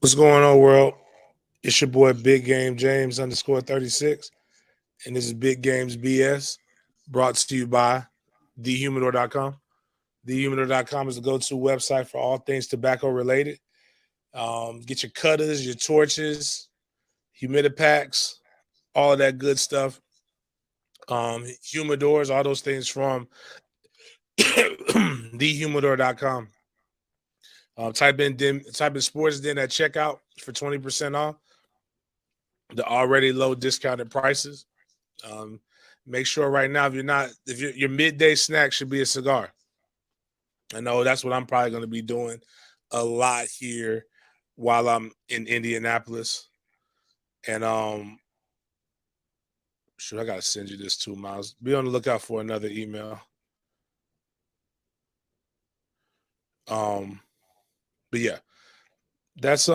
What's going on, world? It's your boy Big Game James _36, and this is Big Games BS, brought to you by thehumidor.com. Thehumidor.com is the go-to website for all things tobacco related. Get your cutters, your torches, humidipacks, all of that good stuff. Humidors, all those things from thehumidor.com. Type in sports den at checkout for 20% off the already low discounted prices. Um, Make sure right now if your midday snack should be a cigar. I know that's what I'm probably going to be doing a lot here while I'm in Indianapolis. And shoot, I gotta send you this too, Miles. Be on the lookout for another email. Um, but yeah, that's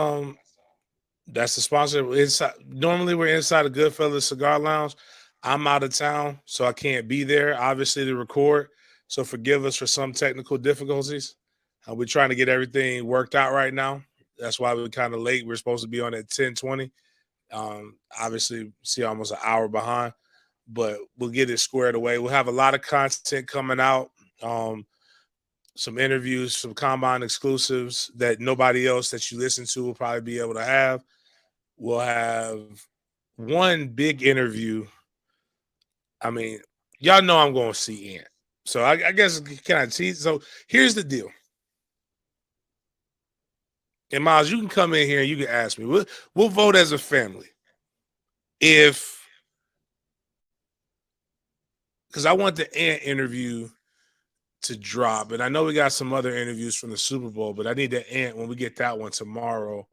that's the sponsor. Inside, normally we're inside a Goodfellas Cigar Lounge. I'm out of town, so I can't be there, obviously, to record. So forgive us for some technical difficulties. We're trying to get everything worked out right now. That's why we're kind of late. We're supposed to be on at 10:20. Obviously, see almost an hour behind, but we'll get it squared away. We'll have a lot of content coming out. Some interviews, some combine exclusives that nobody else that you listen to will probably be able to have. We'll have one big interview. I mean, y'all know I'm going to see Ant. So I guess, can I tease? So here's the deal. And Miles, you can come in here and you can ask me. We'll vote as a family. Because I want the Ant interview to drop. And I know we got some other interviews from the Super Bowl, but I need the Ant when we get that one tomorrow.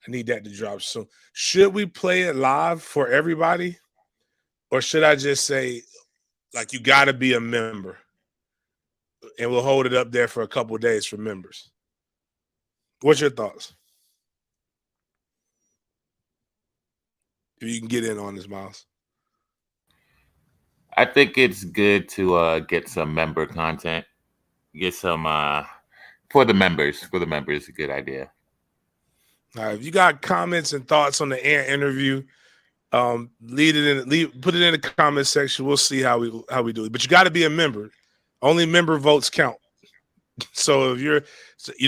I need that to drop soon. Should we play it live for everybody? Or should I just say, like, you got to be a member? And we'll hold it up there for a couple of days for members. What's your thoughts? If you can get in on this, Miles. I think it's good to get some member content. Get some for the members. For the members, a good idea. All right. If you got comments and thoughts on the Ant interview, put it in the comment section. We'll see how we do it. But you got to be a member. Only member votes count. So you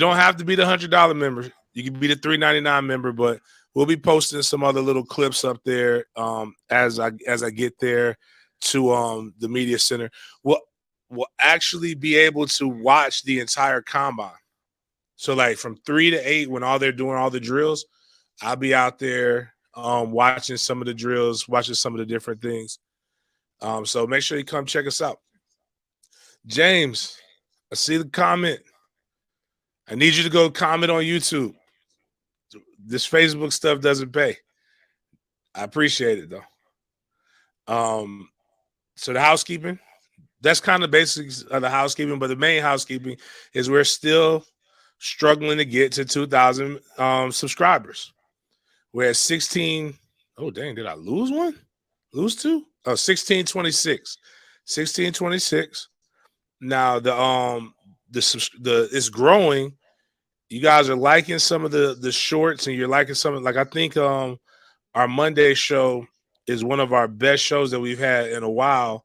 don't have to be the $100 member. You can be the $3.99 member, but we'll be posting some other little clips up there as I get there to the media center. We'll actually be able to watch the entire combine. So like from 3 to 8, when they're doing all the drills, I'll be out there watching some of the drills, watching some of the different things. So make sure you come check us out. James, I see the comment. I need you to go comment on YouTube. This Facebook stuff doesn't pay. I appreciate it though. So the housekeeping, that's kind of basics of the housekeeping, but the main housekeeping is we're still struggling to get to 2,000 subscribers. We're at 16. Oh, dang, did I lose one? Lose two? Oh, 1626. 1626. Now the it's growing. You guys are liking some of the shorts, and you're liking some of, like, I think our Monday show is one of our best shows that we've had in a while,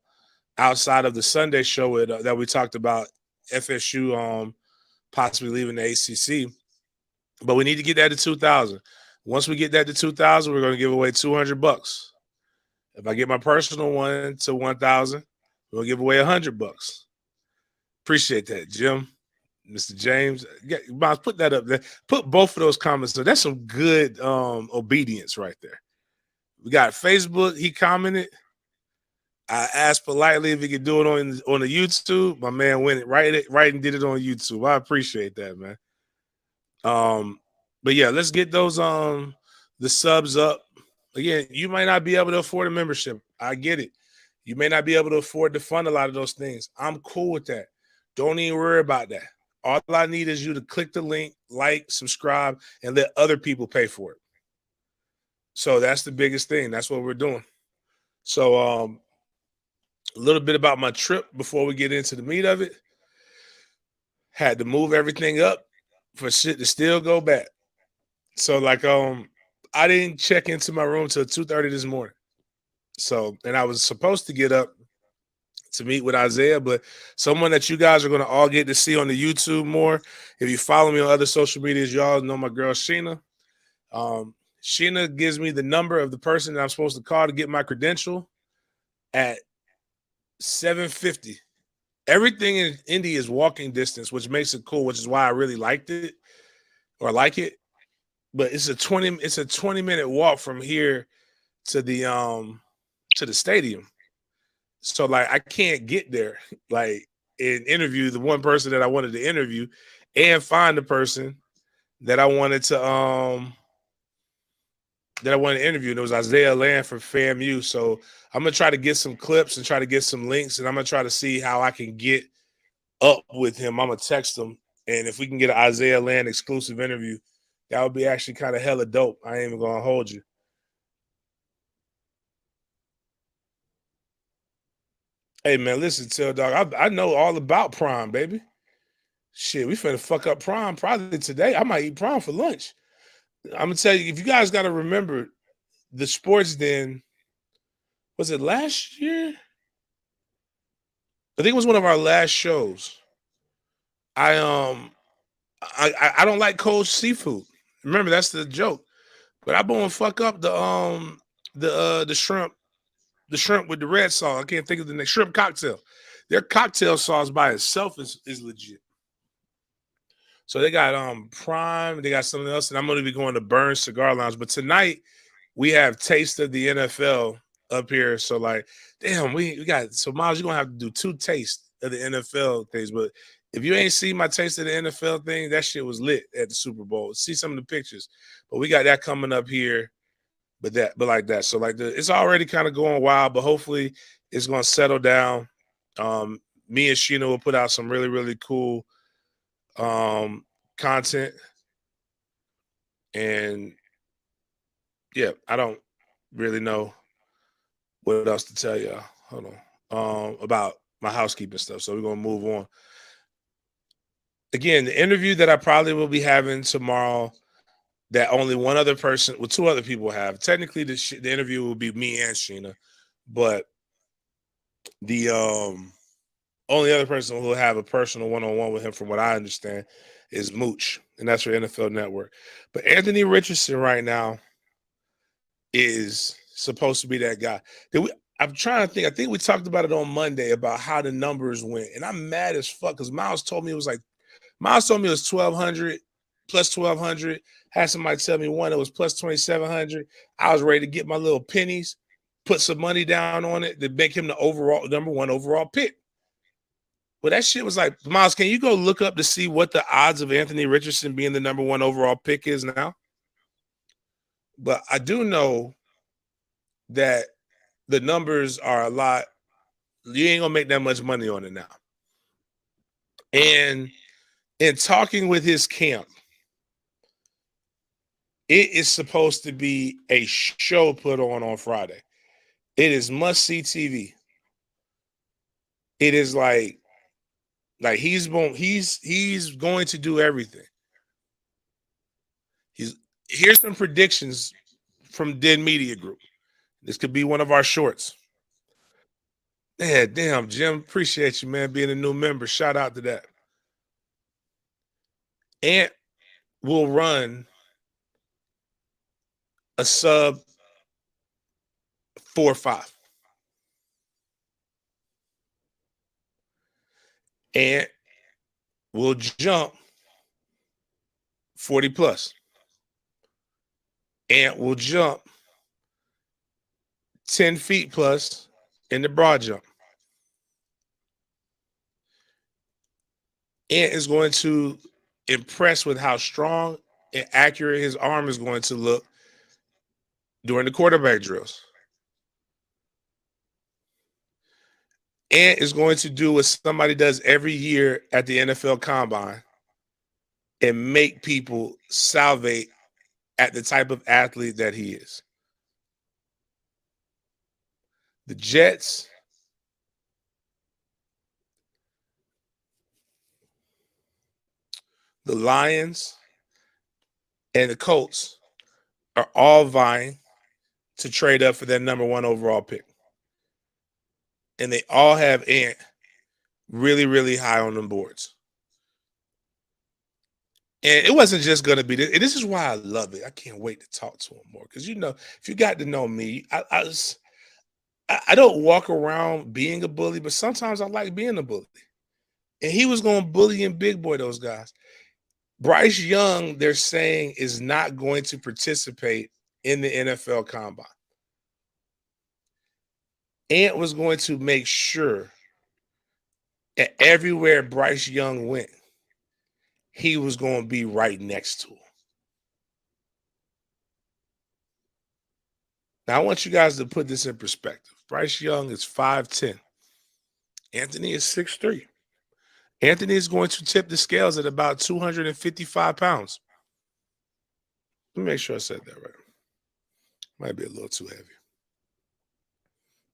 outside of the Sunday show that we talked about FSU possibly leaving the ACC. But we need to get that to 2,000. Once we get that to 2,000, we're going to give away $200. If I get my personal one to 1,000, we'll give away $100. Appreciate that, Jim. Mr. James, Miles, put that up there. Put both of those comments. So that's some good obedience right there. We got Facebook. He commented. I asked politely if he could do it on the YouTube. My man went it right and did it on YouTube. I appreciate that, man. But yeah, let's get those the subs up. Again, you might not be able to afford a membership. I get it. You may not be able to afford to fund a lot of those things. I'm cool with that. Don't even worry about that. All I need is you to click the link, like, subscribe, and let other people pay for it. So that's the biggest thing. That's what we're doing. So a little bit about my trip before we get into the meat of it. Had to move everything up for shit to still go back. So like I didn't check into my room till 2:30 this morning. So and I was supposed to get up to meet with Isaiah, but someone that you guys are going to all get to see on the YouTube more. If you follow me on other social medias, y'all know my girl Sheena. Sheena gives me the number of the person that I'm supposed to call to get my credential at 7:50. Everything in Indy is walking distance, which makes it cool, which is why I really liked it or like it. But it's a 20-minute walk from here to the stadium. So like I can't get there like and interview the one person that I wanted to interview and find the person that I wanted to interview. And it was Isaiah Land from FAMU. So I'm gonna try to get some clips and try to get some links, and I'm gonna try to see how I can get up with him. I'm gonna text him, and if we can get an Isaiah Land exclusive interview, that would be actually kind of hella dope. I ain't even gonna hold you. Hey man, listen, Tail Dog. I know all about Prime, baby. Shit, we finna fuck up Prime probably today. I might eat Prime for lunch. I'm gonna tell you, if you guys gotta remember the sports den, was it last year? I think it was one of our last shows. I I don't like cold seafood. Remember, that's the joke. But I gonna fuck up the shrimp with the red sauce. I can't think of the next shrimp cocktail. Their cocktail sauce by itself is legit. So they got Prime, they got something else, and I'm gonna be going to Burns Cigar Lounge. But tonight we have Taste of the NFL up here. So like, damn, we got so Miles, you're gonna have to do two tastes of the NFL things. But if you ain't see my Taste of the NFL thing, that shit was lit at the Super Bowl. See some of the pictures. But we got that coming up here. But like that. So like it's already kind of going wild, but hopefully it's gonna settle down. Me and Sheena will put out some really, really cool content. And yeah, I don't really know what else to tell y'all. Hold on. About my housekeeping stuff. So we're gonna move on. Again, the interview that I probably will be having tomorrow that only one other person, well, two other people have. Technically, the interview will be me and Sheena, but the only other person who will have a personal one-on-one with him, from what I understand, is Mooch, and that's for NFL Network. But Anthony Richardson right now is supposed to be that guy. I'm trying to think. I think we talked about it on Monday about how the numbers went, and I'm mad as fuck because Miles told me it was 1,200 plus 1,200. Had somebody tell me one it was plus 2,700. I was ready to get my little pennies, put some money down on it to make him the overall number one overall pick. Well, that shit was like, Miles, can you go look up to see what the odds of Anthony Richardson being the number one overall pick is now? But I do know that the numbers are a lot. You ain't gonna make that much money on it now. And in talking with his camp, it is supposed to be a show put on Friday. It is must see TV. It is like he's going to do everything. Here's some predictions from Den Media Group. This could be one of our shorts. Yeah, damn, Jim. Appreciate you, man, being a new member. Shout out to that. Ant will run a sub 4.5. Ant will jump 40 plus. Ant will jump 10 feet plus in the broad jump. Ant is going to impress with how strong and accurate his arm is going to look during the quarterback drills. Ant is going to do what somebody does every year at the NFL Combine and make people salivate at the type of athlete that he is. The Jets, the Lions, and the Colts are all vying to trade up for that number 1 overall pick. And they all have Ant really, really high on them boards. And it wasn't just going to be this. And this is why I love it. I can't wait to talk to him more. Because, if you got to know me, I don't walk around being a bully, but sometimes I like being a bully. And he was going to bully and big boy those guys. Bryce Young, they're saying, is not going to participate in the NFL Combine. Ant was going to make sure that everywhere Bryce Young went, he was going to be right next to him. Now, I want you guys to put this in perspective. Bryce Young is 5'10". Anthony is 6'3". Anthony is going to tip the scales at about 255 pounds. Let me make sure I said that right. Might be a little too heavy.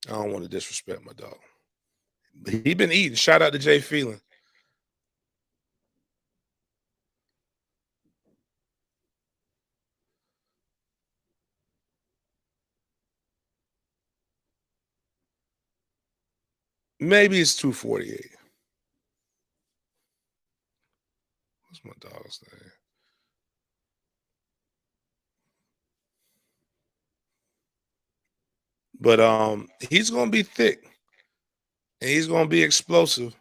I don't want to disrespect my dog. But he been eating. Shout out to Jay Phelan. Maybe it's 248. What's my dog's name? But he's gonna be thick and he's gonna be explosive.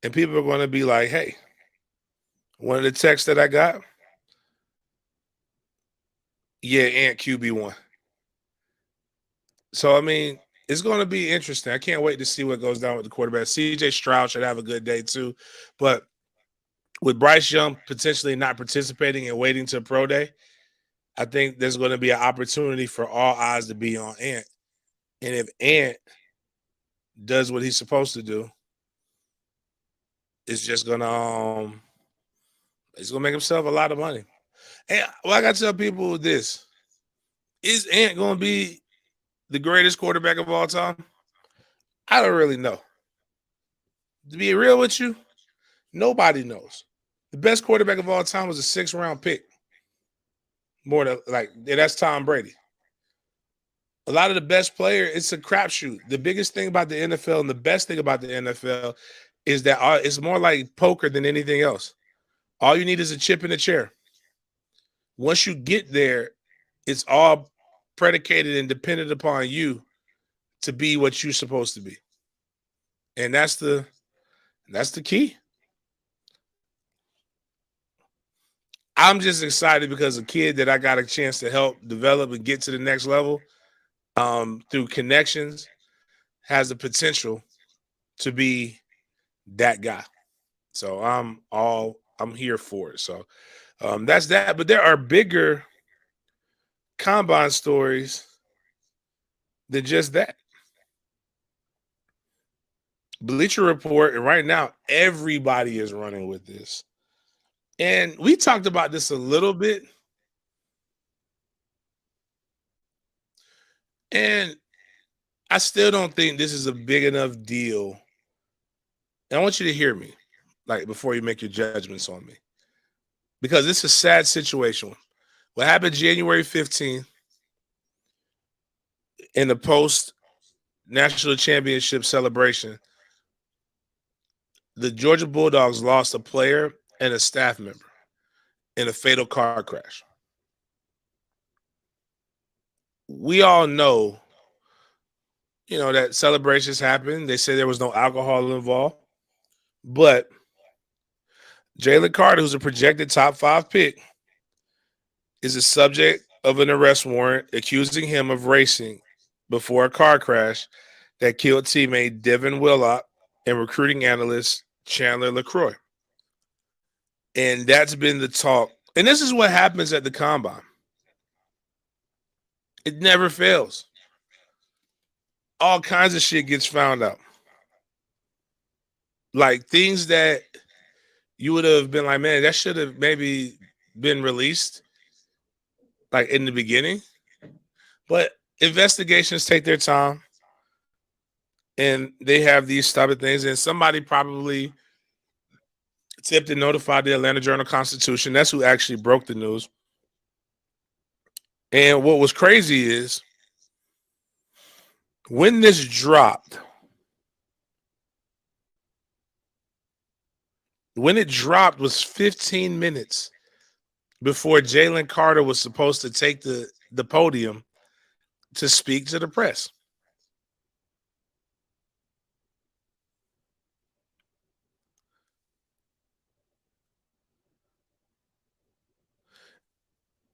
And people are gonna be like, hey, one of the texts that I got, yeah, Ant QB1. So I mean, it's gonna be interesting. I can't wait to see what goes down with the quarterback. CJ Stroud should have a good day too. But with Bryce Young potentially not participating and waiting to pro day, I think there's going to be an opportunity for all eyes to be on Ant. And if Ant does what he's supposed to do, it's just gonna he's gonna make himself a lot of money. And what I gotta tell people this: is Ant gonna be the greatest quarterback of all time? I don't really know. To be real with you, nobody knows. The best quarterback of all time was a 6th-round pick. More than that's Tom Brady. A lot of the best players, it's a crapshoot. The biggest thing about the NFL and the best thing about the NFL is that it's more like poker than anything else. All you need is a chip in the chair. Once you get there, it's all predicated and dependent upon you to be what you're supposed to be. And that's the key. I'm just excited because a kid that I got a chance to help develop and get to the next level through connections has the potential to be that guy. So I'm here for it. So that's that. But there are bigger combine stories than just that. Bleacher Report, and right now everybody is running with this. And we talked about this a little bit. And I still don't think this is a big enough deal. And I want you to hear me, before you make your judgments on me. Because it's a sad situation. What happened January 15th in the post national championship celebration, the Georgia Bulldogs lost a player and a staff member in a fatal car crash. We all know, that celebrations happen. They say there was no alcohol involved. But Jalen Carter, who's a projected top 5 pick, is the subject of an arrest warrant accusing him of racing before a car crash that killed teammate Devin Willock and recruiting analyst Chandler LaCroix. And that's been the talk. And this is what happens at the combine. It never fails. All kinds of shit gets found out. Like things that you would have been like, man, that should have maybe been released in the beginning. But investigations take their time. And they have these stupid things. And somebody probably tipped and notified the Atlanta Journal-Constitution. That's who actually broke the news. And what was crazy is when this dropped, was 15 minutes before Jalen Carter was supposed to take the podium to speak to the press.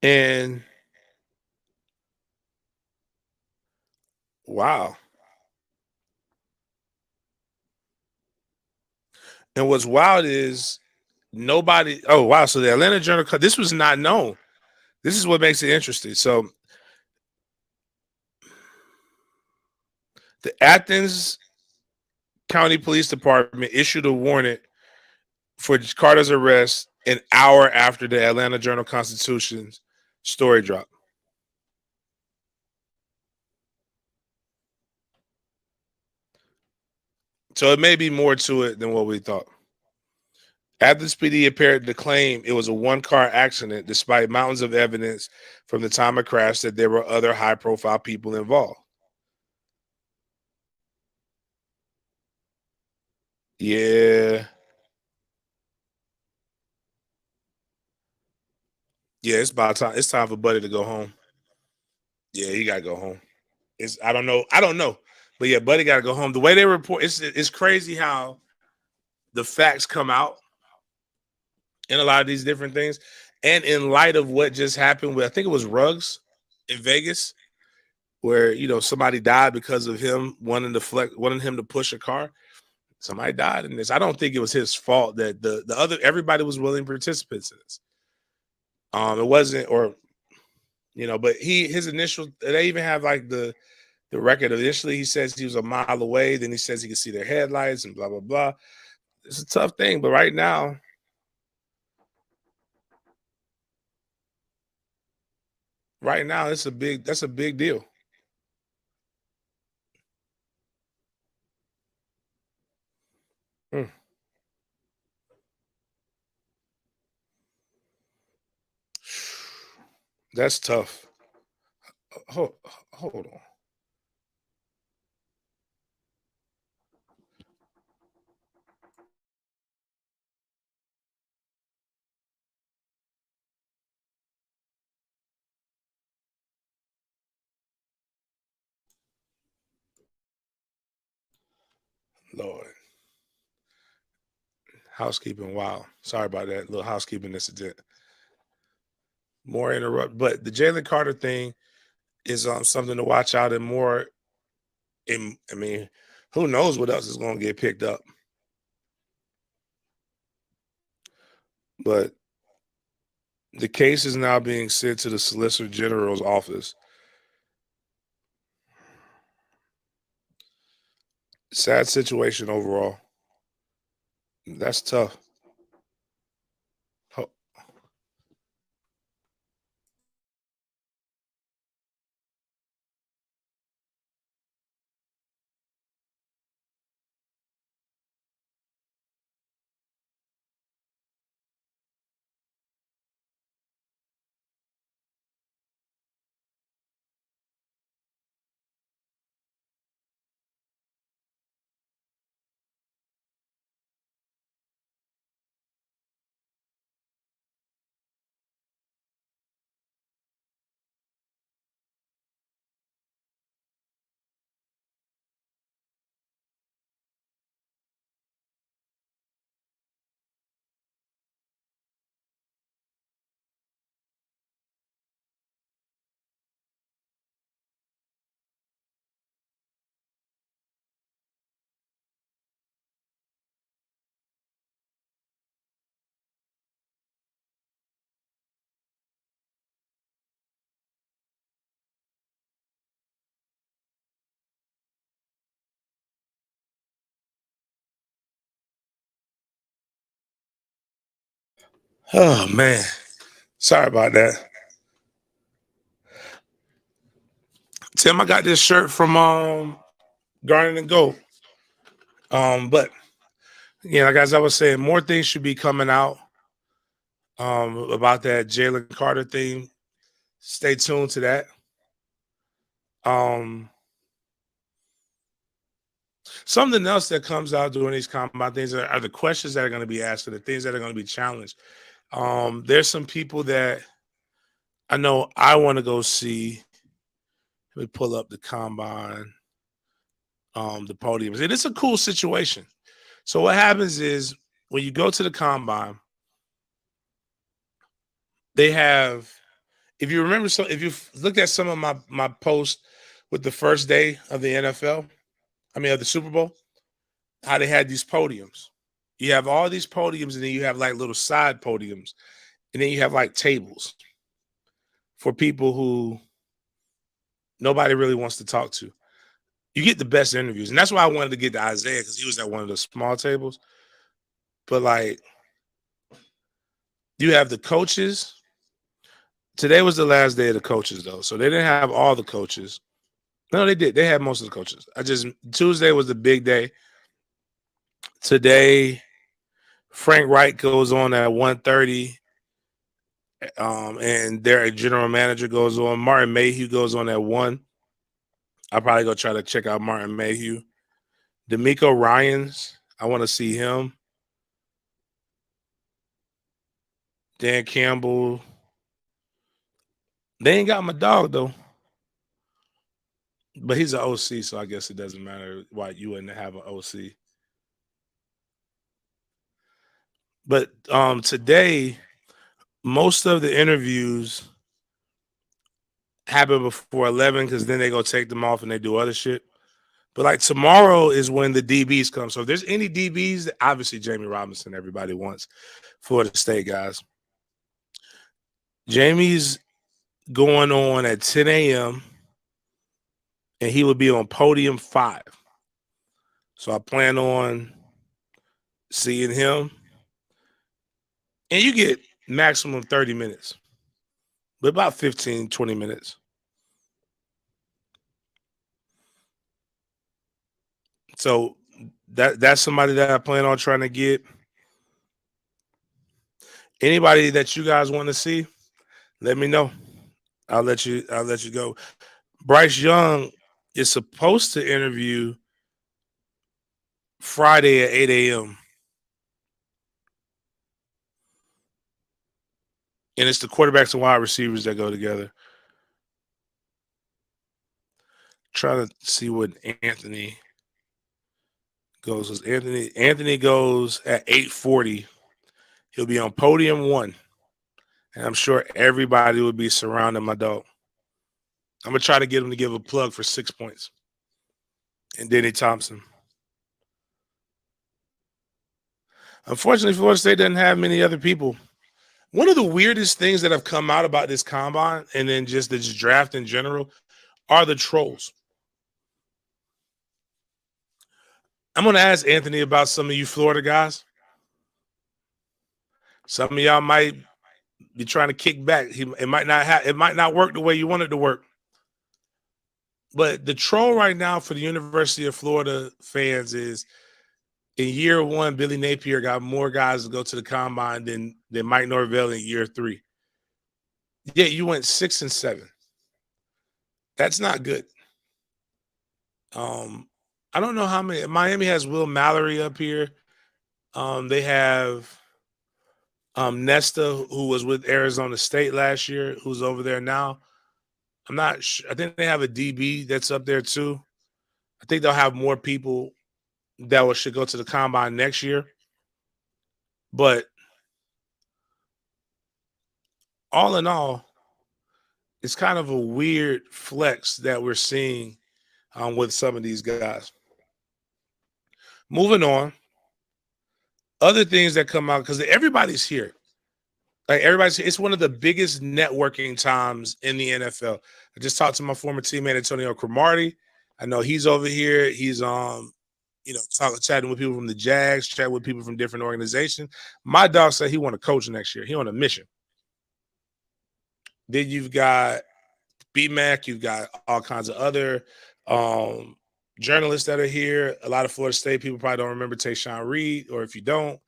And wow. And what's wild is nobody. Oh, wow. So the Atlanta Journal, this was not known. This is what makes it interesting. So the Athens County Police Department issued a warrant for Carter's arrest an hour after the Atlanta Journal Constitution's story dropped. So it may be more to it than what we thought. Athens PD appeared to claim it was a one-car accident, despite mountains of evidence from the time of crash that there were other high-profile people involved. Yeah. Yeah, it's about time. It's time for Buddy to go home. Yeah, he gotta go home. I don't know. But yeah, Buddy gotta go home. The way they report, it's crazy how the facts come out in a lot of these different things. And in light of what just happened with, I think it was Ruggs in Vegas, where somebody died because of him wanting him to push a car. Somebody died in this. I don't think it was his fault that the other everybody was willing participants in this. It wasn't, or but his initial, they even have like the record. Initially he says he was a mile away, then he says he could see their headlights and blah blah blah. It's a tough thing, but right now that's a big deal. Mm. That's tough. Hold on. Lord. Housekeeping. Wow. Sorry about that little housekeeping incident. More interrupt, but the Jalen Carter thing is something to watch out, and more. I mean, who knows what else is going to get picked up? But the case is now being sent to the Solicitor General's office. Sad situation overall. That's tough. Ho- Oh man, sorry about that, Tim. I got this shirt from Garnet and Gold. But yeah, like as I was saying, more things should be coming out about that Jalen Carter thing. Stay tuned to that. Um, Something else that comes out during these combine things are the questions that are going to be asked, or the things that are going to be challenged. There's some people that I know I want to go see. Let me pull up the combine, the podiums, and it's a cool situation. So what happens is when you go to the combine, they have. If you remember, so if you've looked at some of my posts with the first day of the NFL, I mean of the Super Bowl, how they had these podiums. You have all these podiums, and then you have like little side podiums, and then you have like tables for people who nobody really wants to talk to. You get the best interviews, and that's why I wanted to get to Isaiah because he was at one of the small tables. But like, you have the coaches. Today was the last day of the coaches, though, so they didn't have all the coaches. No, they did. They had most of the coaches. Tuesday was the big day. Today, Frank Wright goes on at 1:30. And their general manager goes on. Martin Mayhew goes on at 1. I'll probably go try to check out Martin Mayhew. D'Amico Ryans, I want to see him. Dan Campbell. They ain't got my dog though, but he's an OC, so I guess it doesn't matter why you wouldn't have an OC. But today, most of the interviews happen before 11 because then they go take them off and they do other shit. But like tomorrow is when the DBs come. So if there's any DBs, obviously Jamie Robinson, everybody wants Florida State guys. Jamie's going on at 10 a.m. and he will be on podium 5. So I plan on seeing him. And you get maximum 30 minutes, but about 15, 20 minutes. So that's somebody that I plan on trying to get. Anybody that you guys want to see, let me know. I'll let you go. Bryce Young is supposed to interview Friday at 8 a.m. And it's the quarterbacks and wide receivers that go together. Trying to see what Anthony goes. Anthony goes at 8:40. He'll be on podium 1. And I'm sure everybody will be surrounding my dog. I'm gonna try to get him to give a plug for 6 points. And Denny Thompson. Unfortunately, Florida State doesn't have many other people. One of the weirdest things that have come out about this combine and then just this draft in general are the trolls. I'm going to ask Anthony about some of you Florida guys. Some of y'all might be trying to kick back. It might not work the way you want it to work. But the troll right now for the University of Florida fans is in year 1, Billy Napier got more guys to go to the combine than Mike Norvell in year 3. Yeah, you went 6 and 7. That's not good. I don't know how many. Miami has Will Mallory up here. They have Nesta, who was with Arizona State last year, who's over there now. I'm not sure. I think they have a DB that's up there too. I think they'll have more people that should go to the combine next year. But all in all, it's kind of a weird flex that we're seeing with some of these guys. Moving on, other things that come out because everybody's here. Like it's one of the biggest networking times in the NFL. I just talked to my former teammate Antonio Cromartie. I know he's over here. He's chatting with people from the Jags, chatting with people from different organizations. My dog said he want to coach next year. He on a mission. Then you've got BMAC. You've got all kinds of other journalists that are here. A lot of Florida State people probably don't remember Tayshaun Reed, or if you don't,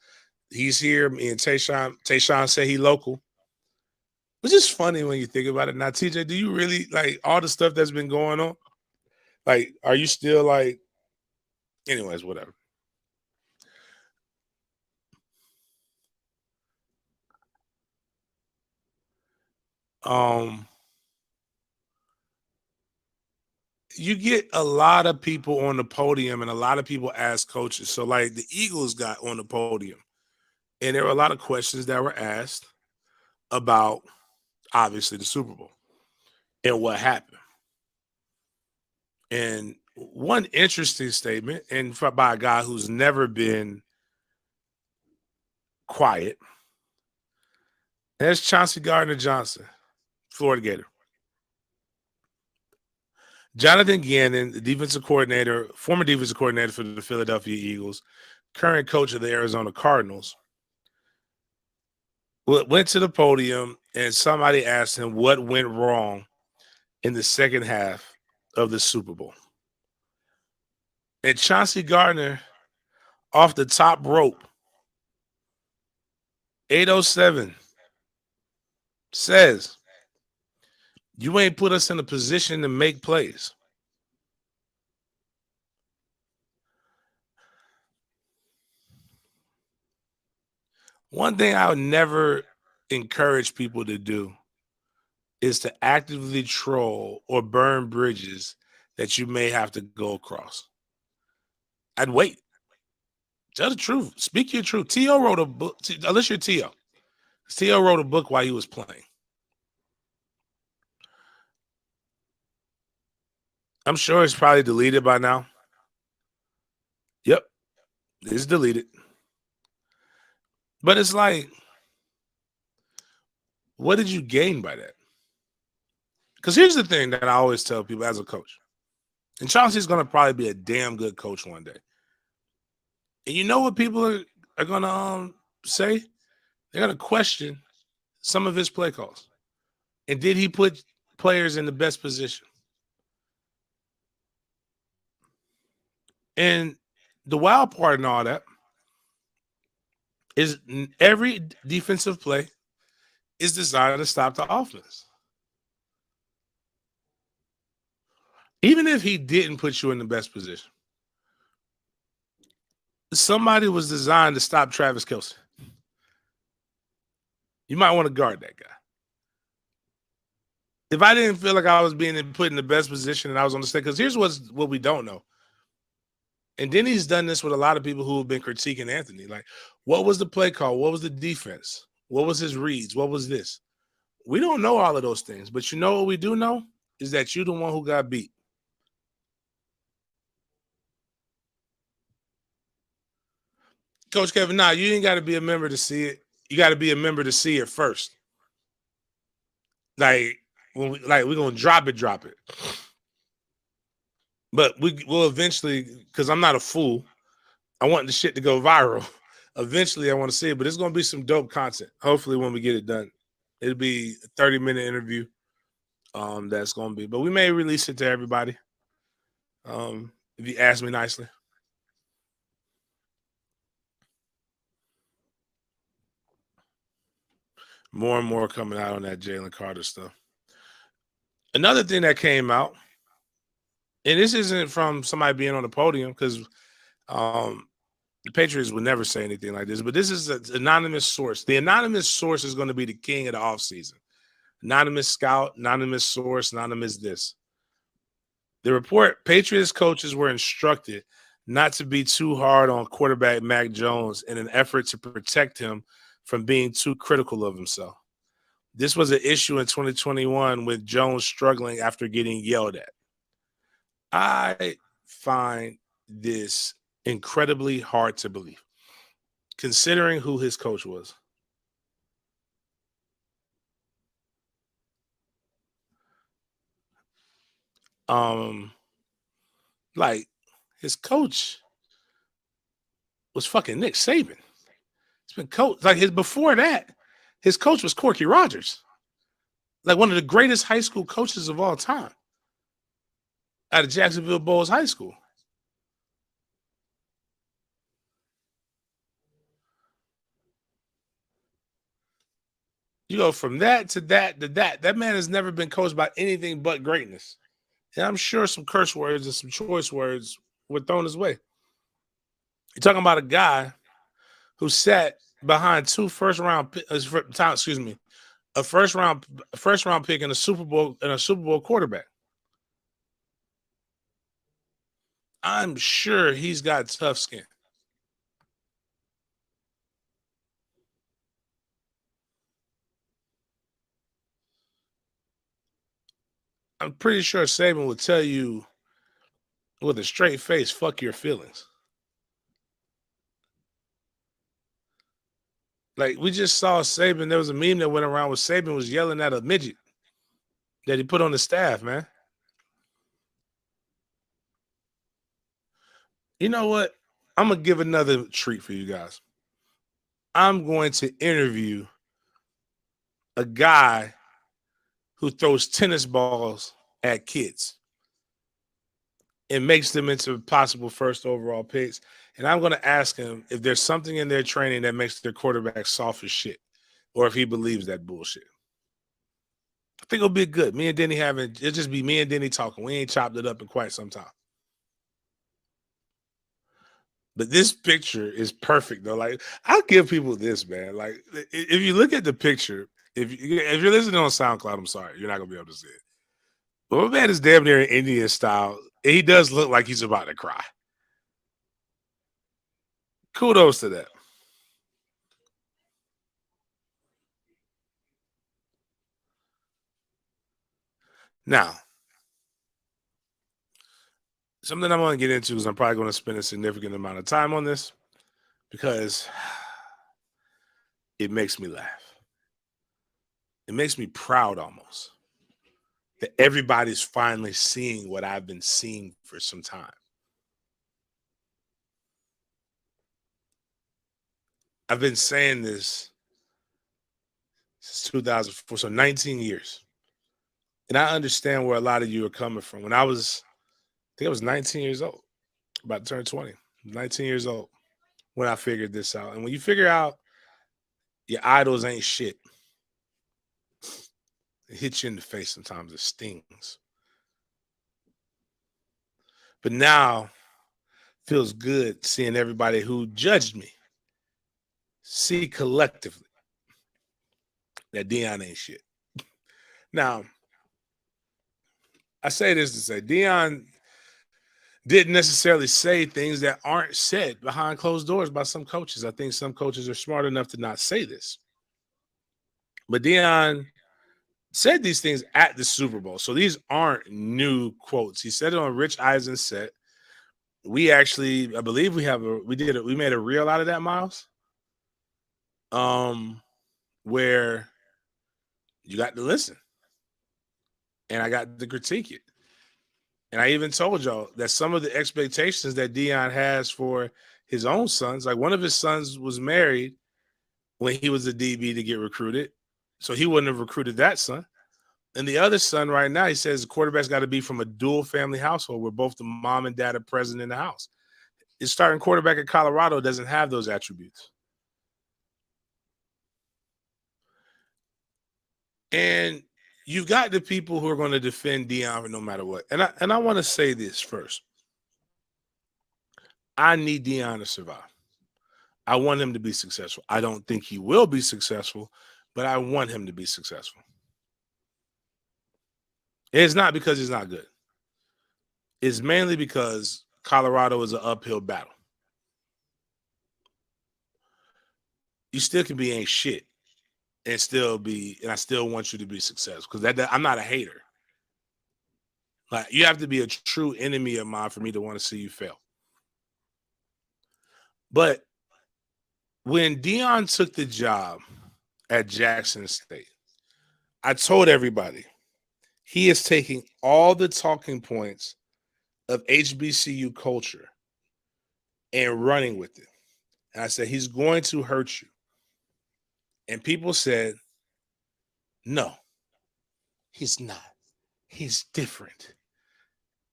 he's here. Me and Tayshaun said he local. Which is funny when you think about it. Now, TJ, do you really like all the stuff that's been going on? Like, are you still like, anyways, whatever. Um, you get a lot of people on the podium and a lot of people ask coaches. So, like, the Eagles got on the podium, and there were a lot of questions that were asked about obviously the Super Bowl and what happened. And one interesting statement, and by a guy who's never been quiet, that's Chauncey Gardner-Johnson, Florida Gator. Jonathan Gannon, the defensive coordinator, former defensive coordinator for the Philadelphia Eagles, current coach of the Arizona Cardinals, went to the podium and somebody asked him what went wrong in the second half of the Super Bowl. And Chauncey Gardner, off the top rope, 807, says, "You ain't put us in a position to make plays." One thing I would never encourage people to do is to actively troll or burn bridges that you may have to go across. I'd wait. Tell the truth. Speak your truth. T.O. wrote a book, unless you're T.O. T.O. wrote a book while he was playing. I'm sure it's probably deleted by now. Yep, it's deleted. But it's like, what did you gain by that? Because here's the thing that I always tell people as a coach. And Chauncey's going to probably be a damn good coach one day. And you know what people are going to say? They're going to question some of his play calls. And did he put players in the best position? And the wild part in all that is every defensive play is designed to stop the offense. Even if he didn't put you in the best position, somebody was designed to stop Travis Kelce. You might want to guard that guy. If I didn't feel like I was being put in the best position and I was on the stage, because here's what we don't know. And Denny's done this with a lot of people who have been critiquing Anthony. Like, what was the play call? What was the defense? What was his reads? What was this? We don't know all of those things. But you know what we do know is that you're the one who got beat. Coach Kevin, nah, you ain't got to be a member to see it. You got to be a member to see it first. Like, we're gonna drop it. But will eventually, because I'm not a fool. I want the shit to go viral. Eventually, I want to see it, but it's gonna be some dope content. Hopefully, when we get it done, it'll be a 30-minute interview. That's gonna be, but we may release it to everybody. If you ask me nicely. More and more coming out on that Jalen Carter stuff. Another thing that came out, and this isn't from somebody being on the podium because the Patriots would never say anything like this, but this is an anonymous source. The anonymous source is going to be the king of the offseason. Anonymous scout, anonymous source, anonymous this. The report, Patriots coaches were instructed not to be too hard on quarterback Mac Jones in an effort to protect him from being too critical of himself. This was an issue in 2021 with Jones struggling after getting yelled at. I find this incredibly hard to believe, considering who his coach was. Like his coach was fucking Nick Saban. It's been coach like his before that, his coach was Corky Rogers, like one of the greatest high school coaches of all time, out of Jacksonville Bowles High School. You go from that to that to that. That man has never been coached by anything but greatness. And I'm sure some curse words and some choice words were thrown his way. You're talking about a guy who sat behind two first round, excuse me, a first round pick in a Super Bowl quarterback. I'm sure he's got tough skin. I'm pretty sure Saban would tell you with a straight face, fuck your feelings. Like we just saw Saban. There was a meme that went around where Saban was yelling at a midget that he put on the staff, man. You know what? I'm gonna give another treat for you guys. I'm going to interview a guy who throws tennis balls at kids and makes them into possible first overall picks. And I'm going to ask him if there's something in their training that makes their quarterback soft as shit, or if he believes that bullshit. I think it'll be good. Me and Denny it'll just be me and Denny talking. We ain't chopped it up in quite some time. But this picture is perfect though. Like I'll give people this, man. Like if you look at the picture, if you're listening on SoundCloud, I'm sorry, you're not gonna be able to see it. But my man is damn near an Indian style. And he does look like he's about to cry. Kudos to that. Now, something I'm going to get into is I'm probably going to spend a significant amount of time on this because it makes me laugh. It makes me proud almost that everybody's finally seeing what I've been seeing for some time. I've been saying this since 2004, so 19 years. And I understand where a lot of you are coming from. When I think I was 19 years old, about to turn 20, 19 years old when I figured this out. And when you figure out your idols ain't shit, it hits you in the face sometimes, it stings. But now feels good seeing everybody who judged me see collectively that Deion ain't shit. Now, I say this to say Deion didn't necessarily say things that aren't said behind closed doors by some coaches. I think some coaches are smart enough to not say this. But Deion said these things at the Super Bowl. So these aren't new quotes. He said it on Rich Eisen's set. We actually, I believe we made a reel out of that, Miles. Where you got to listen. And I got to critique it. And I even told y'all that some of the expectations that Deion has for his own sons, like one of his sons was married when he was a DB to get recruited. So he wouldn't have recruited that son. And the other son right now, he says the quarterback's got to be from a dual family household where both the mom and dad are present in the house. His starting quarterback at Colorado doesn't have those attributes. And you've got the people who are going to defend Deion no matter what. And I want to say this first. I need Deion to survive. I want him to be successful. I don't think he will be successful, but I want him to be successful. It's not because he's not good. It's mainly because Colorado is an uphill battle. You still can be ain't shit and I still want you to be successful because I'm not a hater. Like you have to be a true enemy of mine for me to want to see you fail. But when Deion took the job at Jackson State, I told everybody he is taking all the talking points of HBCU culture and running with it. And I said, he's going to hurt you. And people said, no, he's not. He's different.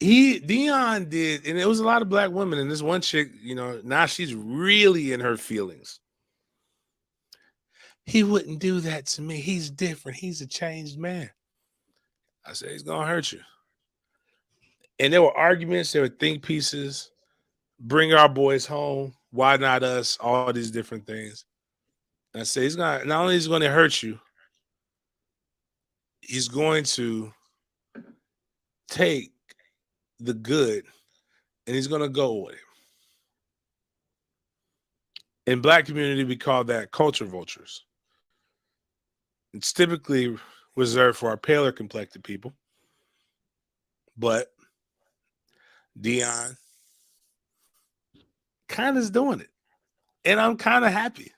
Deion did, and it was a lot of black women. And this one chick, now she's really in her feelings. He wouldn't do that to me. He's different. He's a changed man. I said, he's gonna hurt you. And there were arguments, there were think pieces, bring our boys home, why not us, all these different things. And I said, he's gonna not only is he gonna hurt you, he's going to take the good and he's gonna go with it. In Black community, we call that culture vultures. It's typically reserved for our paler complected people. But Dion kind of is doing it. And I'm kind of happy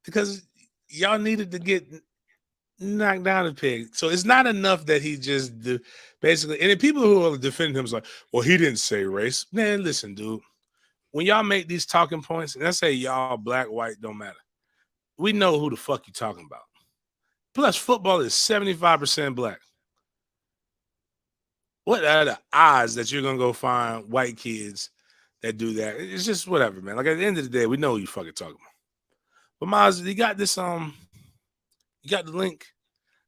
because y'all needed to get knocked down a peg. So it's not enough that he just basically, and the people who are defending him is like, well, he didn't say race. Man, listen, dude. When y'all make these talking points, and I say y'all, black, white, don't matter. We know who the fuck you talking about. Plus, football is 75% black. What are the odds that you're gonna go find white kids that do that? It's just whatever, man. Like at the end of the day, we know who you fucking talking about. But Miles, you got this you got the link?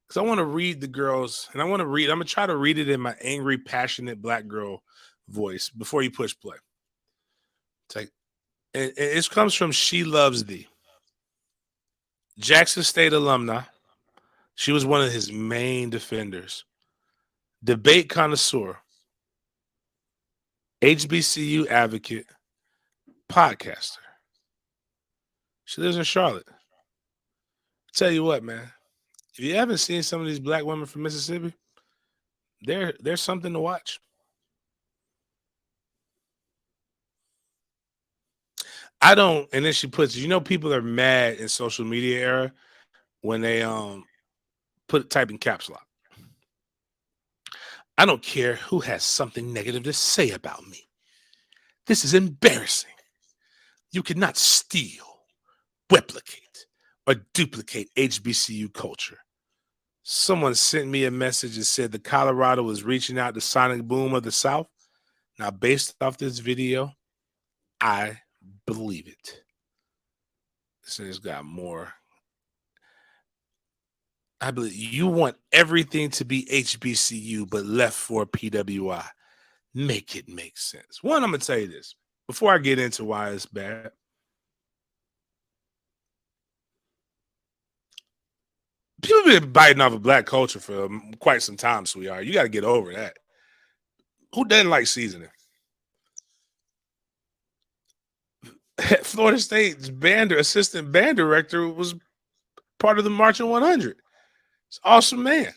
Because I want to read the girls, and I'm gonna try to read it in my angry, passionate black girl voice before you push play. It's like, and it comes from She Loves Thee. Jackson State alumni. She was one of his main defenders. Debate connoisseur. HBCU advocate. Podcaster. She lives in Charlotte. Tell you what, man. If you haven't seen some of these black women from Mississippi, there's something to watch. I don't, and then she puts, people are mad in social media era when they type in caps lock. I don't care who has something negative to say about me. This is embarrassing. You cannot steal, replicate, or duplicate HBCU culture. Someone sent me a message that said the Colorado was reaching out to Sonic Boom of the South. Now, based off this video, I believe it. This has got more. I believe you want everything to be HBCU, but left for PWI. Make it make sense. One, I'm going to tell you this before I get into why it's bad. People have been biting off of black culture for quite some time, sweetheart. You got to get over that. Who doesn't like seasoning? Florida State's assistant band director was part of the Marching 100. It's awesome, man.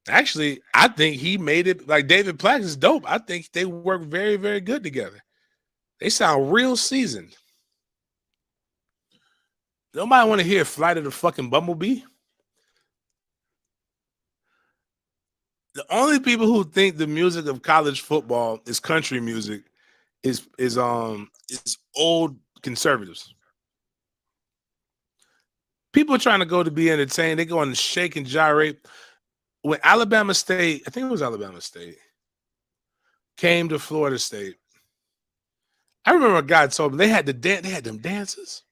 Actually, I think he made it. Like David Platt is dope. I think they work very, very good together. They sound real seasoned. Nobody want to hear Flight of the fucking Bumblebee. The only people who think the music of college football is country music is old conservatives. People are trying to go to be entertained. They go on and shake and gyrate. When Alabama State, I think it was Alabama State, came to Florida State, I remember a guy told me they had them dancers.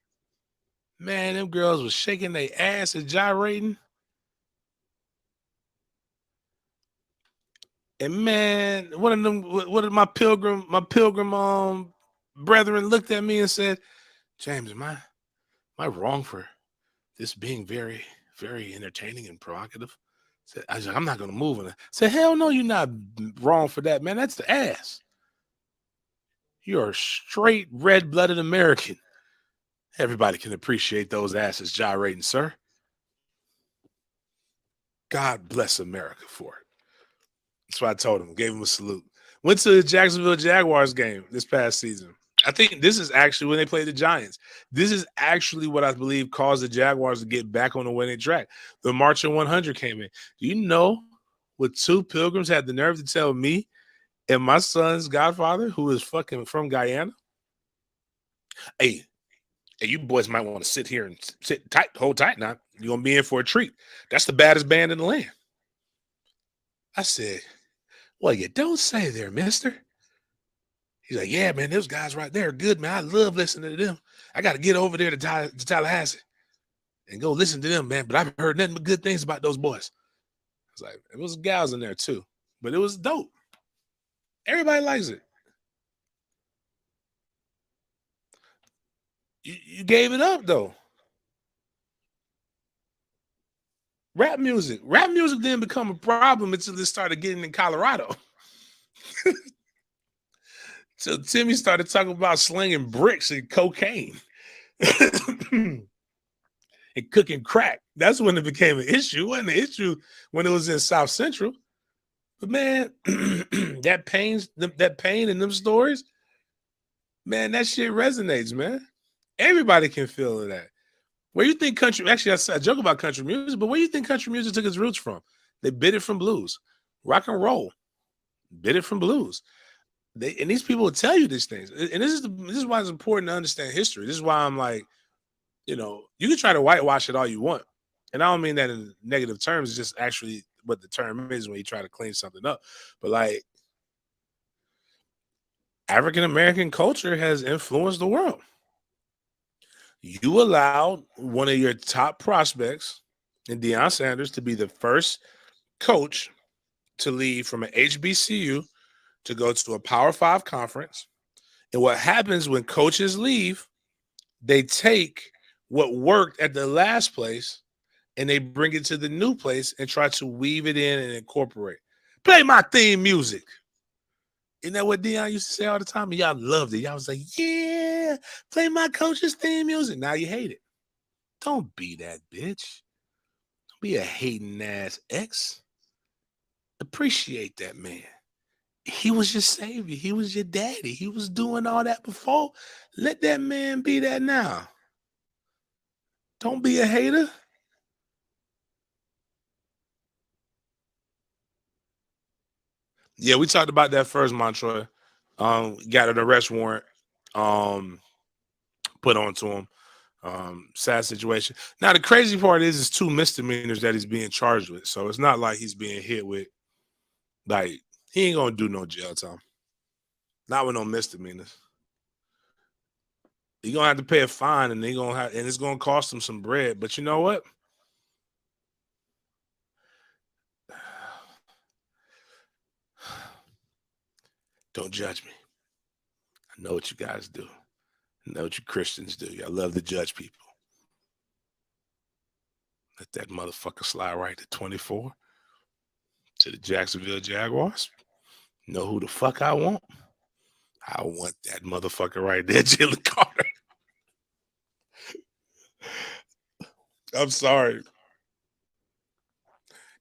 Man, them girls was shaking their ass and gyrating. And man, one of my pilgrim brethren looked at me and said, James, am I wrong for this being very, very entertaining and provocative? I said, I'm not going to move. And I said, hell no, you're not wrong for that, man. That's the ass. You're a straight red-blooded American. Everybody can appreciate those asses gyrating, sir. God bless America for it. That's what I told him. Gave him a salute. Went to the Jacksonville Jaguars game this past season. I think this is actually when they played the Giants. This is actually what I believe caused the Jaguars to get back on the winning track. The Marching 100 came in. Do you know what two pilgrims had the nerve to tell me and my son's godfather, who is fucking from Guyana? Hey, you boys might want to sit here and sit tight, hold tight now. You're going to be in for a treat. That's the baddest band in the land. I said, well, you don't say there, mister. He's like, yeah, man, those guys right there are good, man. I love listening to them. I got to get over there to Tallahassee. and go listen to them, man. But I've heard nothing but good things about those boys. It's like it was gals in there too, but it was dope. Everybody likes it. You gave it up though. Rap music didn't become a problem until it started getting in Colorado. So Timmy started talking about slinging bricks and cocaine and cooking crack. That's when it became an issue. It wasn't an issue when it was in South Central. But man, that pain in them stories, man, that shit resonates, man. Everybody can feel that. Where you think country? Actually, I joke about country music, but where you think country music took its roots from? They bit it from blues, rock and roll, bit it from blues. And these people will tell you these things. And this is why it's important to understand history. This is why I'm like, you can try to whitewash it all you want, and I don't mean that in negative terms. It's just actually what the term is when you try to clean something up. But like, African American culture has influenced the world. You allowed one of your top prospects in Deion Sanders to be the first coach to leave from an HBCU to go to a Power 5 conference. And what happens when coaches leave, they take what worked at the last place and they bring it to the new place and try to weave it in and incorporate. Play my theme music. Isn't that what Deion used to say all the time? And y'all loved it. Y'all was like, yeah, play my coach's theme music. Now you hate it. Don't be that bitch. Don't be a hating ass ex. Appreciate that man. He was your savior. He was your daddy. He was doing all that before. Let that man be that now. Don't be a hater. Yeah, we talked about that first, Montroy. Got an arrest warrant put onto him. Sad situation. Now the crazy part is two misdemeanors that he's being charged with. So it's not like he's being hit with, like, he ain't gonna do no jail time. Not with no misdemeanors. You're gonna have to pay a fine, and it's gonna cost him some bread. But you know what? Don't judge me. I know what you guys do. I know what you Christians do. Y'all love to judge people. Let that motherfucker slide right to 24 to the Jacksonville Jaguars. Know who the fuck I want? I want that motherfucker right there, Jalen Carter. I'm sorry.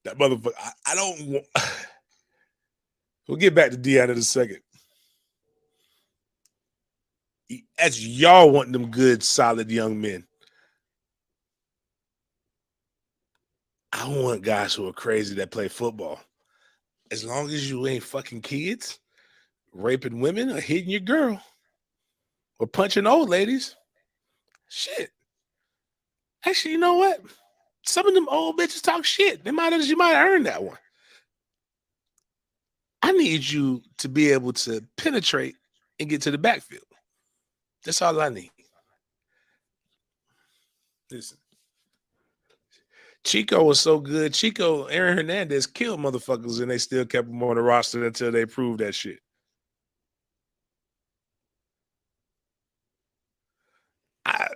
That motherfucker. I don't want. We'll get back to Deion in a second. As y'all want them good, solid young men. I want guys who are crazy that play football. As long as you ain't fucking kids, raping women, or hitting your girl, or punching old ladies. Shit. Actually, you know what? Some of them old bitches talk shit. You might earn that one. I need you to be able to penetrate and get to the backfield. That's all I need. Listen. Chico was so good. Aaron Hernandez killed motherfuckers and they still kept him on the roster until they proved that shit. I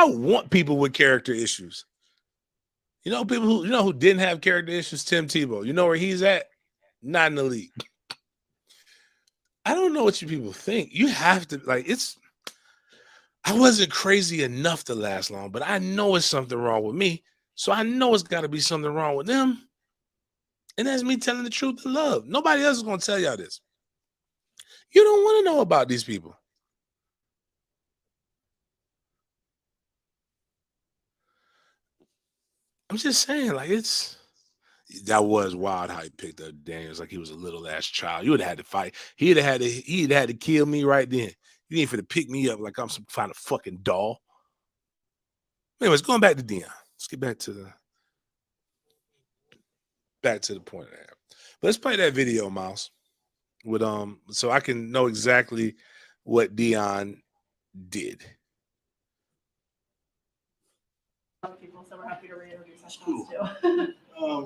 want people with character issues. People who didn't have character issues. Tim Tebow. You know where he's at? Not in the league. I don't know what you people think. You have to I wasn't crazy enough to last long, but I know it's something wrong with me. So I know it's got to be something wrong with them. And that's me telling the truth in love. Nobody else is going to tell y'all this. You don't want to know about these people. I'm just saying, that was wild how he picked up Daniels like he was a little ass child. You would have had to fight. He'd have had to kill me right then. You ain't finna pick me up like I'm some kind of fucking doll. Anyways, going back to Deion. Let's get back to the point there. But let's play that video, Miles, with so I can know exactly what Deion did. People, so we're happy to reintroduce ourselves too.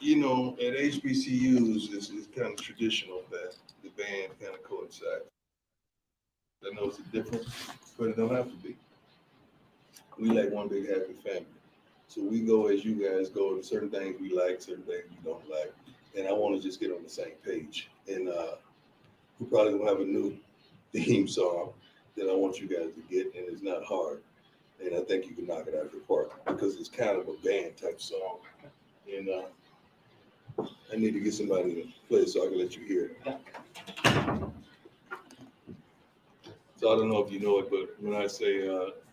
You know, at HBCUs, it's kind of traditional that the band kind of coincides. I know it's a difference, but it don't have to be. We like one big happy family. So we go as you guys go, to certain things we like, certain things we don't like. And I want to just get on the same page. And we probably will have a new theme song that I want you guys to get, and it's not hard. And I think you can knock it out of the park because it's kind of a band type song. And I need to get somebody to play it so I can let you hear it. So I don't know if you know it, but when I say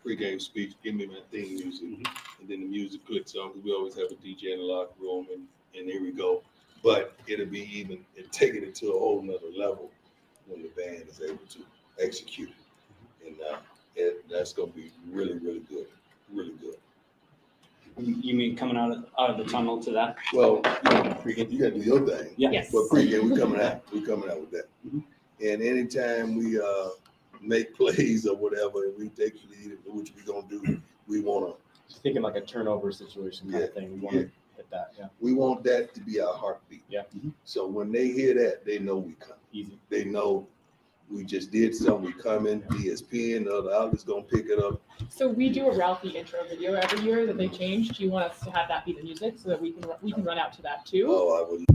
pregame speech, give me my theme music, and then the music clicks on, because we always have a DJ in the locker room, and there we go. But it'll be even and taking it to a whole nother level when the band is able to execute it. And that's going to be really, really good. Really good. You mean coming out of the tunnel to that? Well, you got to do your thing. Yeah. Yes. But pregame, we're coming out. We're coming out with that. Mhm. And anytime we make plays or whatever, and we take the lead, which we're going to do, we want to. Just thinking like a turnover situation kind of thing. We want to hit that. Yeah. We want that to be our heartbeat. Yeah. So when they hear that, they know we come. Easy. They know we just did something. We coming. ESPN, the other outlets gonna pick it up. So we do a Ralphie intro video every year that they change. Do you want us to have that be the music so that we can run out to that too? Oh, I would.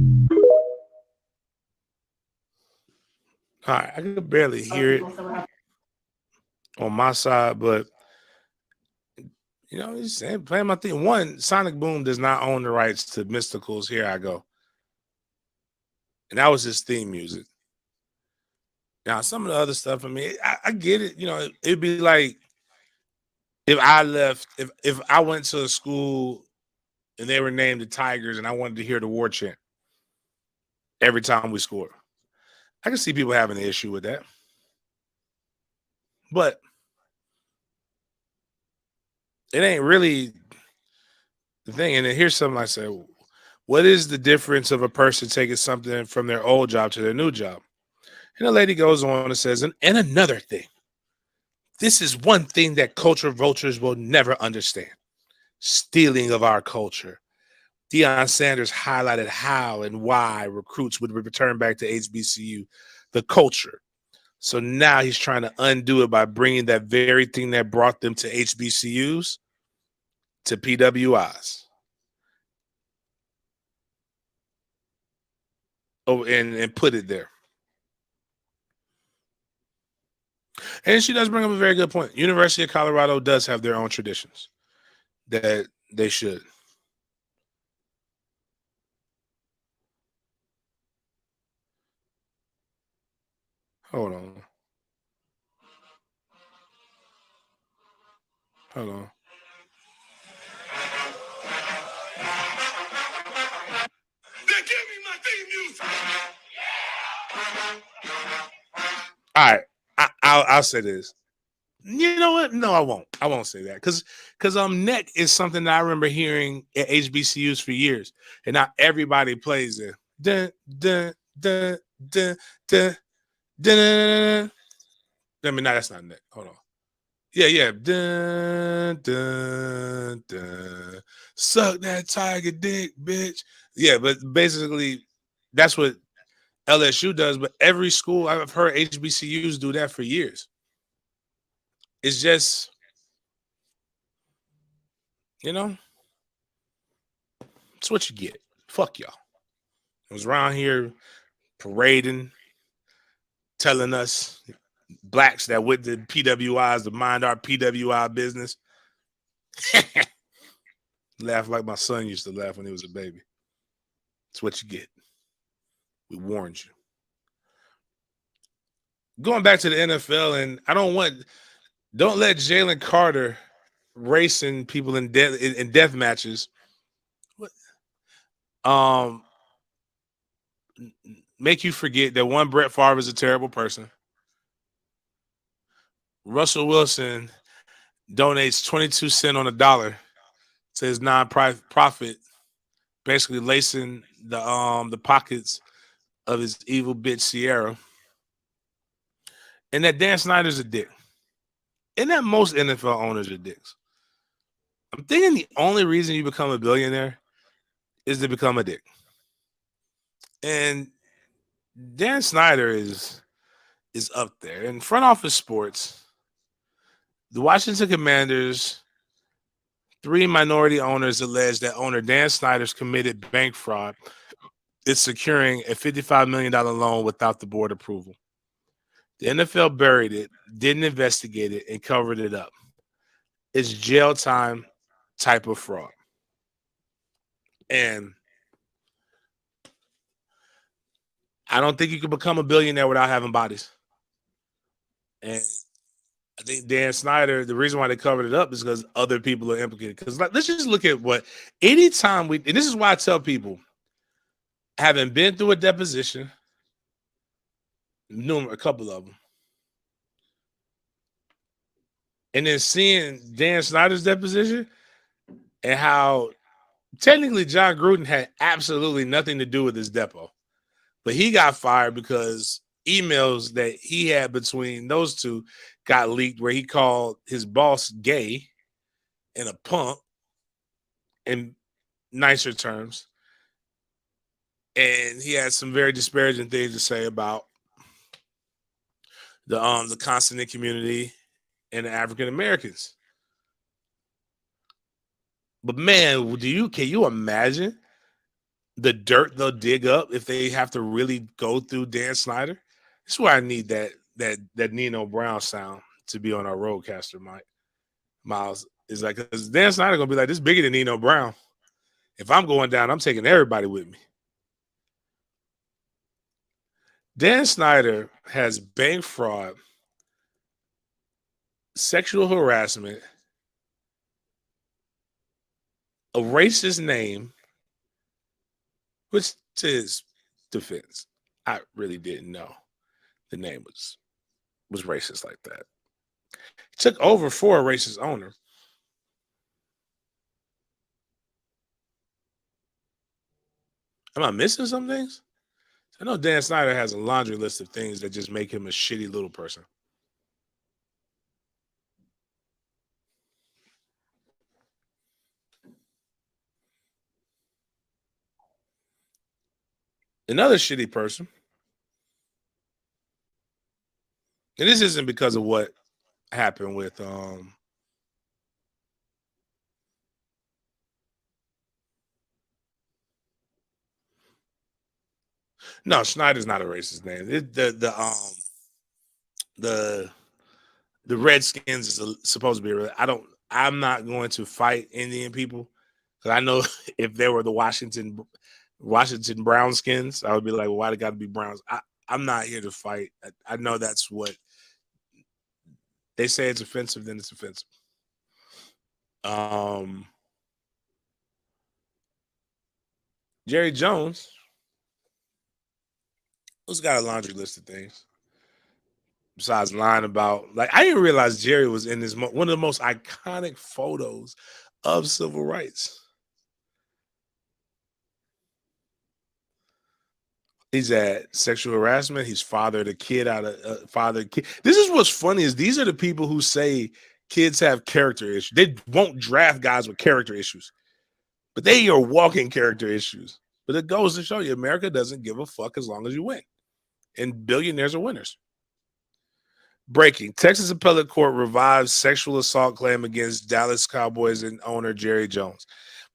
All right, I could barely hear it on my side, but you know, he's saying playing my theme. One, Sonic Boom does not own the rights to Mystical's "Here I Go," and that was his theme music. Now, some of the other stuff, I mean, I get it. You know, it'd be like if I left, if I went to a school and they were named the Tigers and I wanted to hear the war chant every time we scored. I can see people having an issue with that. But it ain't really the thing. And then here's something I said. What is the difference of a person taking something from their old job to their new job? And the lady goes on and says, and another thing, this is one thing that culture vultures will never understand. Stealing of our culture. Deion Sanders highlighted how and why recruits would return back to HBCU, the culture. So now he's trying to undo it by bringing that very thing that brought them to HBCUs to PWIs. Oh, and put it there. And she does bring up a very good point. University of Colorado does have their own traditions that they should. Hold on. Hold on. Then give me my theme music. All right, I'll say this. You know what? No, I won't. I won't say that because neck is something that I remember hearing at HBCUs for years, and not everybody plays it. Dun, dun, dun, dun, dun, dun. I mean, no, that's not neck. Hold on. Yeah. Dun, dun, dun. Suck that tiger dick, bitch. Yeah, but basically, that's what LSU does. But every school I've heard HBCUs do that for years. It's just, you know, it's what you get. Fuck y'all. I was around here parading, telling us blacks that went to PWIs to mind our PWI business. Laugh like my son used to laugh when he was a baby. It's what you get. We warned you. Going back to the NFL, and don't let Jalen Carter racing people in death matches. Make you forget that one, Brett Favre is a terrible person. Russell Wilson donates 22 cents on a dollar to his non-profit, basically lacing the pockets of his evil bitch Sierra. And that Dan Snyder's a dick. Isn't that most NFL owners are dicks? I'm thinking the only reason you become a billionaire is to become a dick. And Dan Snyder is up there. In front office sports, the Washington Commanders, 3 minority owners allege that owner Dan Snyder's committed bank fraud is securing a $55 million loan without the board approval. The NFL buried it, didn't investigate it, and covered it up. It's jail time type of fraud. And I don't think you can become a billionaire without having bodies. And I think Dan Snyder, the reason why they covered it up is because other people are implicated. Because let's just look at what anytime and this is why I tell people, having been through a deposition, a couple of them, and then seeing Dan Snyder's deposition and how technically John Gruden had absolutely nothing to do with this depo, but he got fired because emails that he had between those two got leaked where he called his boss gay and a punk in nicer terms. And he had some very disparaging things to say about the consonant community and the African Americans. But man, can you imagine the dirt they'll dig up if they have to really go through Dan Snyder? This is why I need that Nino Brown sound to be on our roadcaster, Miles. Is like, because Dan Snyder gonna be like, this is bigger than Nino Brown. If I'm going down, I'm taking everybody with me. Dan Snyder has bank fraud, sexual harassment, a racist name, which to his defense, I really didn't know the name was racist like that. He took over for a racist owner. Am I missing some things? I know Dan Snyder has a laundry list of things that just make him a shitty little person. Another shitty person, and this isn't because of what happened with no, Snyder's not a racist name. The Redskins is supposed to be. I'm not going to fight Indian people because I know if they were the Washington Brownskins, I would be like, well, why they got to be Browns? I'm not here to fight. I know that's what they say. It's offensive, then it's offensive. Jerry Jones, who's got a laundry list of things besides lying about, like, I didn't realize Jerry was in this one of the most iconic photos of civil rights. He's at sexual harassment. He's fathered a kid out of fathered kid. This is what's funny is these are the people who say kids have character issues. They won't draft guys with character issues, but they are walking character issues. But it goes to show you America doesn't give a fuck as long as you win. And billionaires are winners. Breaking. Texas Appellate Court revives sexual assault claim against Dallas Cowboys and owner Jerry Jones.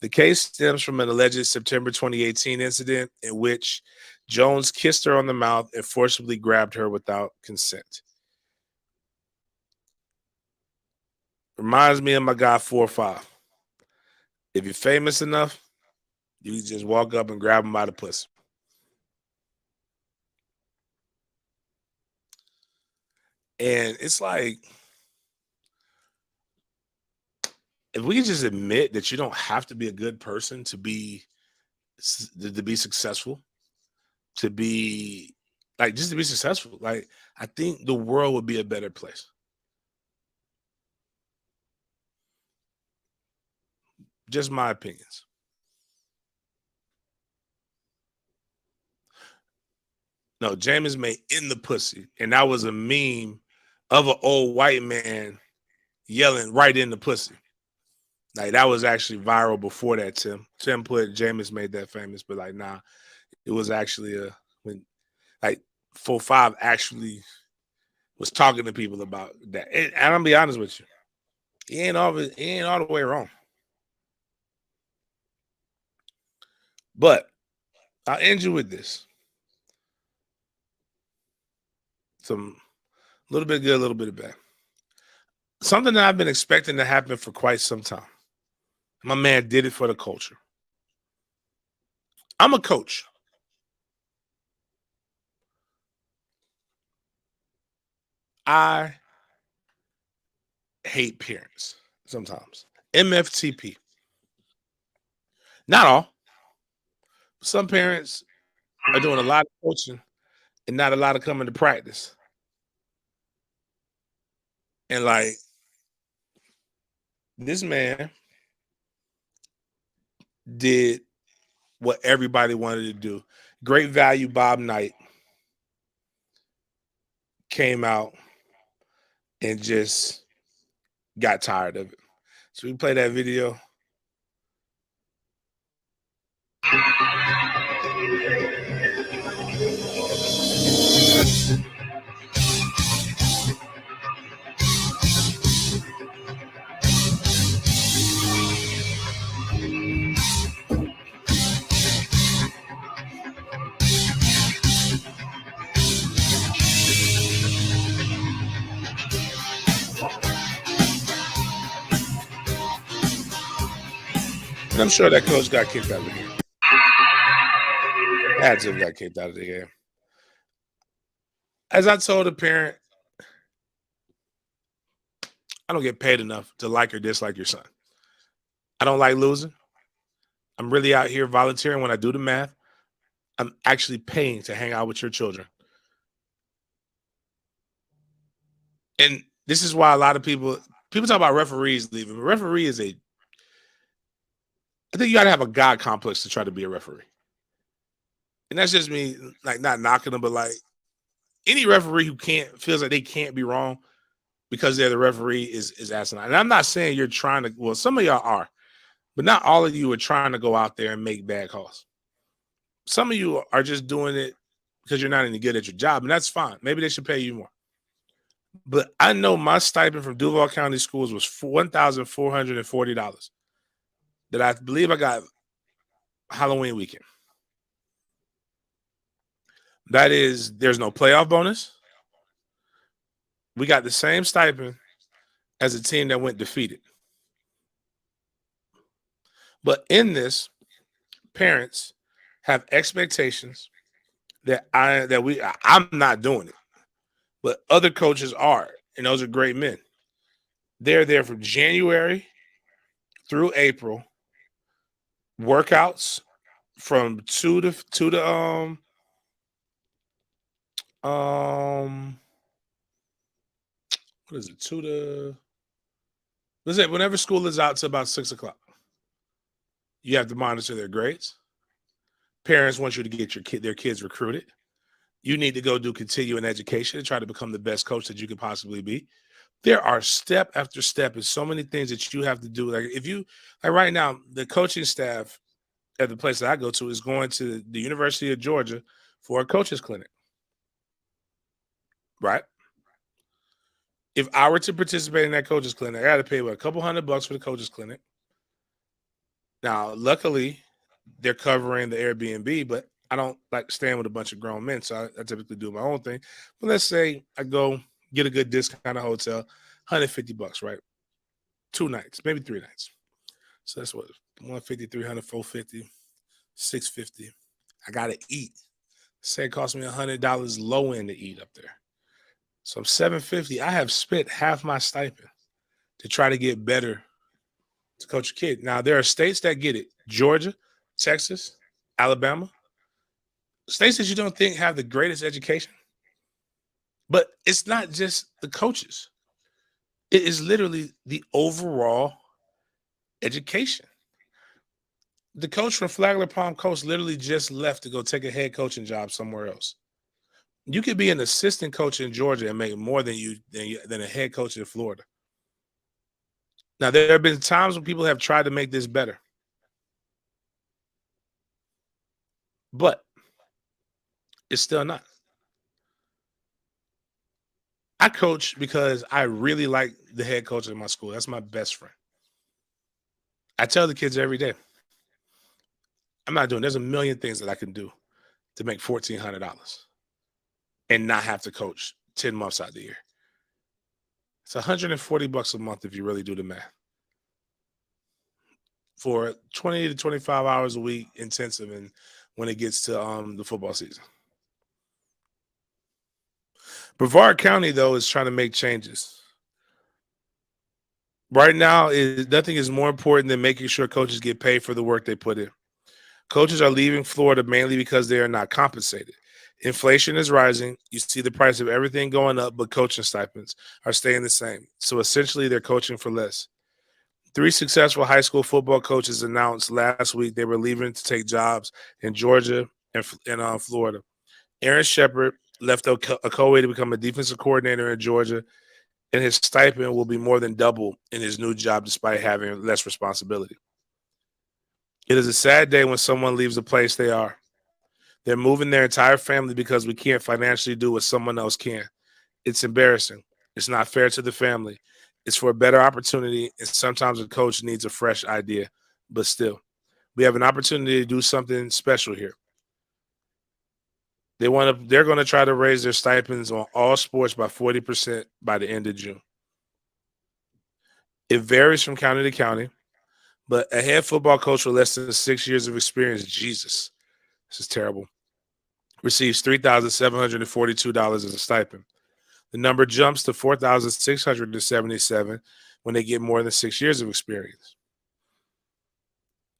The case stems from an alleged September 2018 incident in which Jones kissed her on the mouth and forcibly grabbed her without consent. Reminds me of my guy 4-5. If you're famous enough, you just walk up and grab him by the pussy. And it's like, if we just admit that you don't have to be a good person to be successful, to be like, just to be successful, like, I think the world would be a better place. Just my opinions. No, James May in the pussy. And that was a meme of an old white man yelling right in the pussy. Like that was actually viral before that. Tim put Jameis made that famous, but like nah, it was actually when like 4-5 actually was talking to people about that. And I'm gonna be honest with you, he ain't all the way wrong. But I'll end you with this. Some a little bit good, a little bit of bad. Something that I've been expecting to happen for quite some time. My man did it for the culture. I'm a coach. I hate parents sometimes. MFTP. Not all. Some parents are doing a lot of coaching and not a lot of coming to practice. And like this man did what everybody wanted to do. Great value Bob Knight came out and just got tired of it. So we play that video. And I'm sure that coach got kicked out of the game. Had to have got kicked out of the game. As I told a parent, I don't get paid enough to like or dislike your son. I don't like losing. I'm really out here volunteering when I do the math. I'm actually paying to hang out with your children. And this is why a lot of people talk about referees leaving. A referee is I think you got to have a God complex to try to be a referee. And that's just me, like not knocking them, but like any referee who feels like they can't be wrong because they're the referee is asinine. And I'm not saying you're trying to, well, some of y'all are, but not all of you are trying to go out there and make bad calls. Some of you are just doing it because you're not any good at your job, and that's fine. Maybe they should pay you more. But I know my stipend from Duval County Schools was $1,440 that I believe I got Halloween weekend. That is, there's no playoff bonus. We got the same stipend as a team that went defeated. But in this, parents have expectations that I'm not doing it, but other coaches are, and those are great men. They're there from January through April. Workouts from 2 to what is it? 2 to let's say whenever school is out to about 6:00. You have to monitor their grades. Parents want you to get their kids recruited. You need to go do continuing education and try to become the best coach that you could possibly be. There are step after step and so many things that you have to do. Like right now, the coaching staff at the place that I go to is going to the University of Georgia for a coaches clinic. Right? If I were to participate in that coaches clinic, I got to pay a couple $100 for the coaches clinic. Now, luckily, they're covering the Airbnb, but I don't like staying with a bunch of grown men, so I typically do my own thing. But let's say I go get a good discount hotel, $150, right? 2 nights, maybe 3 nights. So that's what, 150, 300, 450, 650. I gotta eat. Say it costs me $100 low end to eat up there. So I'm $750. I have spent half my stipend to try to get better to coach a kid. Now there are states that get it: Georgia, Texas, Alabama. States that you don't think have the greatest education. But it's not just the coaches. It is literally the overall education. The coach from Flagler Palm Coast literally just left to go take a head coaching job somewhere else. You could be an assistant coach in Georgia and make more than a head coach in Florida. Now, there have been times when people have tried to make this better, but it's still not. I coach because I really like the head coach of my school. That's my best friend. I tell the kids every day, I'm not doing, there's a million things that I can do to make $1,400 and not have to coach 10 months out of the year. It's $140 a month if you really do the math. For 20 to 25 hours a week intensive, and when it gets to the football season. Brevard County, though, is trying to make changes. Right now, nothing is more important than making sure coaches get paid for the work they put in. Coaches are leaving Florida mainly because they are not compensated. Inflation is rising. You see the price of everything going up, but coaching stipends are staying the same. So essentially, they're coaching for less. 3 successful high school football coaches announced last week they were leaving to take jobs in Georgia and Florida. Aaron Shepard left Ocoee to become a defensive coordinator in Georgia, and his stipend will be more than double in his new job despite having less responsibility. It is a sad day when someone leaves the place they are. They're moving their entire family because we can't financially do what someone else can. It's embarrassing. It's not fair to the family. It's for a better opportunity, and sometimes a coach needs a fresh idea. But still, we have an opportunity to do something special here. They're going to try to raise their stipends on all sports by 40% by the end of June. It varies from county to county, but a head football coach with less than 6 years of experience, Jesus, this is terrible, receives $3,742 as a stipend. The number jumps to $4,677 when they get more than 6 years of experience.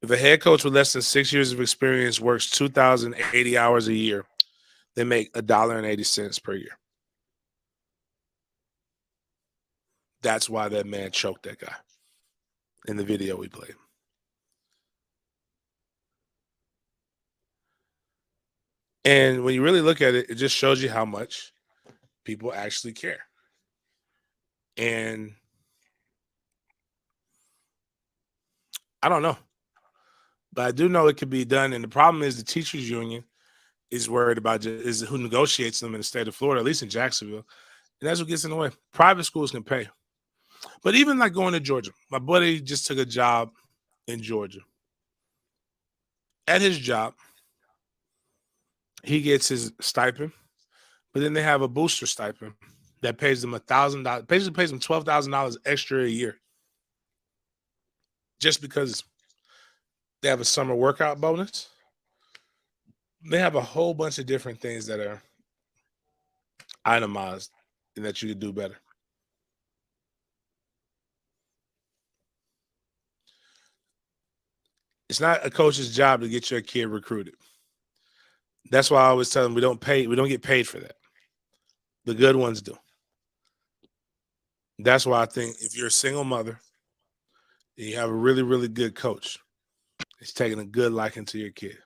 If a head coach with less than 6 years of experience works 2,080 hours a year, they make $1.80 per year. That's why that man choked that guy in the video we played. And when you really look at it, it just shows you how much people actually care. And I don't know, but I do know it could be done. And the problem is the teachers union is worried about is who negotiates them in the state of Florida, at least in Jacksonville. And that's what gets in the way. Private schools can pay. But even like going to Georgia, my buddy just took a job in Georgia. At his job, he gets his stipend, but then they have a booster stipend that pays them $1,000, basically pays them $12,000 extra a year, just because they have a summer workout bonus. They have a whole bunch of different things that are itemized and that you could do better. It's not a coach's job to get your kid recruited. That's why I always tell them we don't get paid for that. The good ones do. That's why I think if you're a single mother and you have a really, really good coach, it's taking a good liking to your kid.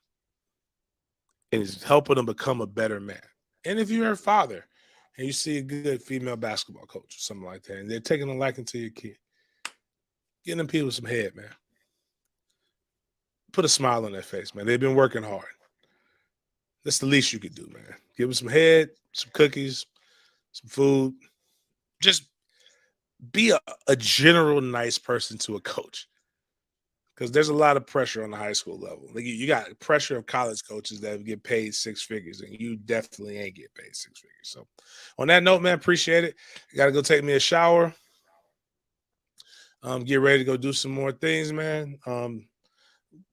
And it's helping them become a better man. And if you're a father and you see a good female basketball coach or something like that, and they're taking a liking to your kid, getting them people some head, man. Put a smile on their face, man. They've been working hard. That's the least you could do, man. Give them some head, some cookies, some food. Just be a general nice person to a coach. Because there's a lot of pressure on the high school level. Like you got pressure of college coaches that get paid 6 figures, and you definitely ain't get paid 6 figures. So on that note, man, appreciate it. I got to go take me a shower. Get ready to go do some more things, man.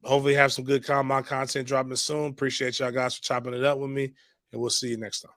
Hopefully have some good content dropping soon. Appreciate y'all guys for chopping it up with me, and we'll see you next time.